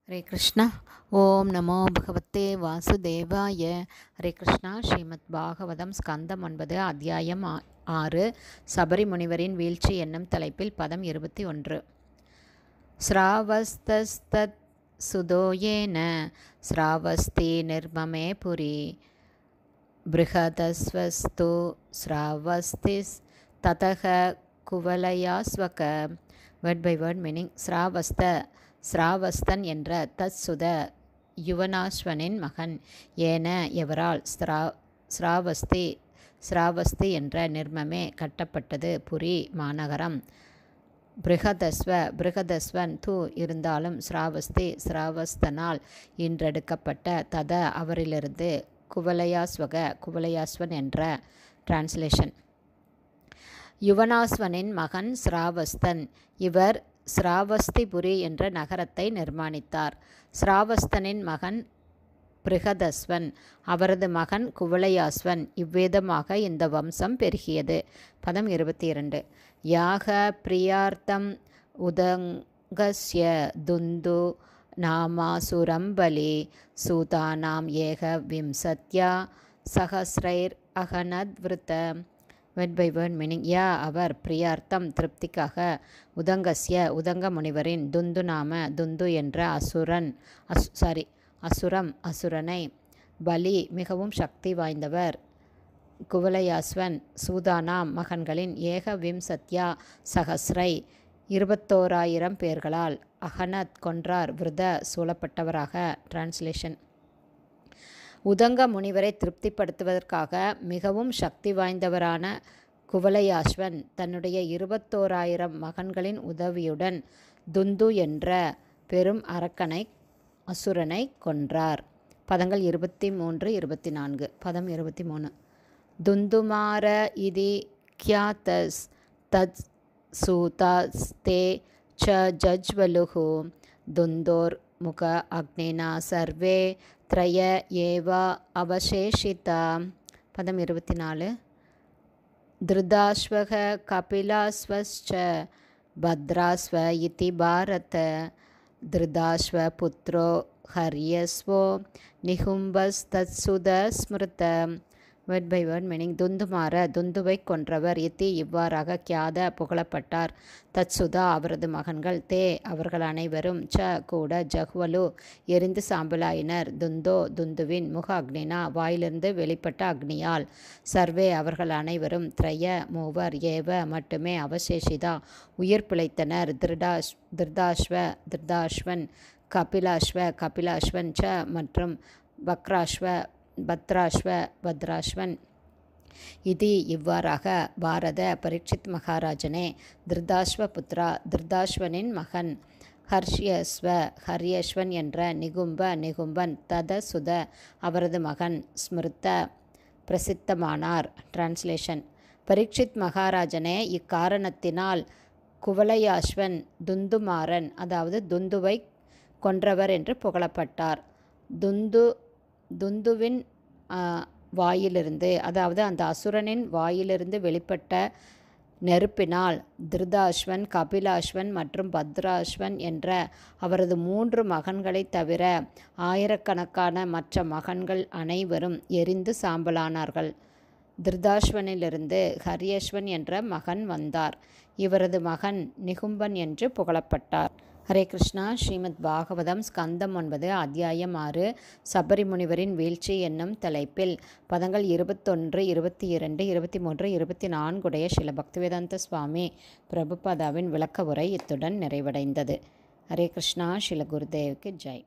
ஹரே கிருஷ்ணா. ஓம் நமோ பகவத்தே வாசுதேவாய. ஹரே கிருஷ்ணா. ஸ்ரீமத் பாகவதம் ஸ்கந்தம் 9 அத்தியாயம் 6 சபரி முனிவரின் வீழ்ச்சி என்னும் தலைப்பில் பதம் 21. ஸ்ராவஸ்தஸ்தத் சுதோயேன ஸ்ராவஸ்தி நிர்மமே புரி ப்ருஹதஸ்வஸ்து ஸ்ராவஸ்திஸ் ததக குவலயாஸ்வக. Word by word meaning. ஸ்ராவஸ்தன் என்ற தத்சுத யுவனாஸ்வனின் மகன். ஏன எவரால் ஸ்ராவஸ்தி என்ற நிர்மமே கட்டப்பட்டது புரி மாநகரம். ப்ருஹதஸ்வன் இருந்தாலும் ஸ்ராவஸ்தனால் இன்றெடுக்கப்பட்ட தத அவரிலிருந்து குவலயாஸ்வன் என்ற டிரான்ஸ்லேஷன். யுவனாஸ்வனின் மகன் ஸ்ராவஸ்தன். இவர் ஸ்ராவஸ்திபுரி என்ற நகரத்தை நிர்மாணித்தார். ஸ்ராவஸ்தனின் மகன் ப்ருஹதஸ்வன், அவரது மகன் குவலயாஸ்வன். இவ்விதமாக இந்த வம்சம் பெருகியது. பதம் 22. யாக பிரியார்த்தம் உதங்கஸ்ய துந்து நாமாசுரம்பலி சூதானாம் ஏக விம்சத்யா சஹஸ்ரைர் அகனத்விருத்த. Word by word meaning. அவர் பிரியார்த்தம் திருப்திக்காக உதங்க முனிவரின் துந்து என்ற அசுரனை பலி மிகவும் சக்தி வாய்ந்தவர் குவலயாஸ்வன் சூதானாம் மகன்களின் ஏக விம்சத்யா சஹஸ்ரை 21,000 பேர்களால் அகனத் கொன்றார் விருத சூழப்பட்டவராக. டிரான்ஸ்லேஷன். உதங்க முனிவரை திருப்திப்படுத்துவதற்காக மிகவும் சக்தி வாய்ந்தவரான குவலயாஸ்வன் தன்னுடைய 21,000 மகன்களின் உதவியுடன் துந்து என்ற பெரும் அசுரனை கொன்றார். பதங்கள் 23, 24. பதம் 23. துந்துமார இதி க்யாதஸ் தத் சூதாஸ்தே ச ஜஜ்வலுஹு துந்தோர் முக அக்னினா சர்வே த்ரய ஏவா அவசேஷிதா. பதம் 24. திருதாஸ்வக கபிலாஸ்வஸ்ச பத்ராஸ்வ இதி பாரத திருதாஸ்வ புத்ரோ ஹரியஸ்வோ நிகும்பஸ்தத்சுத ஸ்மிருத. Word by word meaning. துந்துவை கொன்றவர் இத்தி இவ்வாறாக கியாத புகழப்பட்டார். தத்சுதா அவரது மகன்கள் தே அவர்கள் அனைவரும் கூட ஜஹ்வலு எரிந்து சாம்பலாயினர். துந்துவின் முக அக்னினா வாயிலிருந்து வெளிப்பட்ட அக்னியால் சர்வே அவர்கள் அனைவரும் த்ரய மூவர் ஏவ மட்டுமே அவசேஷிதா உயிர் பிழைத்தனர். திருதாஸ்வன் கபிலாஸ்வன் மற்றும் பத்ராஸ்வன் இது இவ்வாறாக. பாரத பரீட்சித் மகாராஜனே, திருதாஸ்வ புத்ரா திருதாஸ்வனின் மகன் ஹர்யஸ்வன் என்ற நிகும்பன் ததசுத அவரது மகன் ஸ்மிருத பிரசித்தமானார். டிரான்ஸ்லேஷன். பரீட்சித் மகாராஜனே, இக்காரணத்தினால் குவலயாஸ்வன் துந்துமாரன் அதாவது துந்துவை கொன்றவர் என்று புகழப்பட்டார். துந்துவின் வாயிலிருந்து அதாவது அந்த அசுரனின் வாயிலிருந்து வெளிப்பட்ட நெருப்பினால் திருதாஸ்வன் கபிலாஸ்வன் மற்றும் பத்ராஸ்வன் என்ற அவரது 3 மகன்களைத் தவிர ஆயிரக்கணக்கான மற்ற மகன்கள் அனைவரும் எரிந்து சாம்பலானார்கள். திருதாஸ்வனிலிருந்து ஹரியஸ்வன் என்ற மகன் வந்தார். இவரது மகன் நிகும்பன் என்று புகழப்பட்டார். ஹரே கிருஷ்ணா. ஸ்ரீமத் பாகவதம் ஸ்கந்தம் 9 அத்தியாயம் 6 சபரி முனிவரின் வீழ்ச்சி என்னும் தலைப்பில் பதங்கள் 21, 22, 23, 24 உடைய ஸ்ரீல பக்திவேதாந்த சுவாமி பிரபுபாதாவின் விளக்க உரை இத்துடன் நிறைவடைந்தது. ஹரே கிருஷ்ணா. ஸ்ரீல குருதேவுக்கு ஜெய்.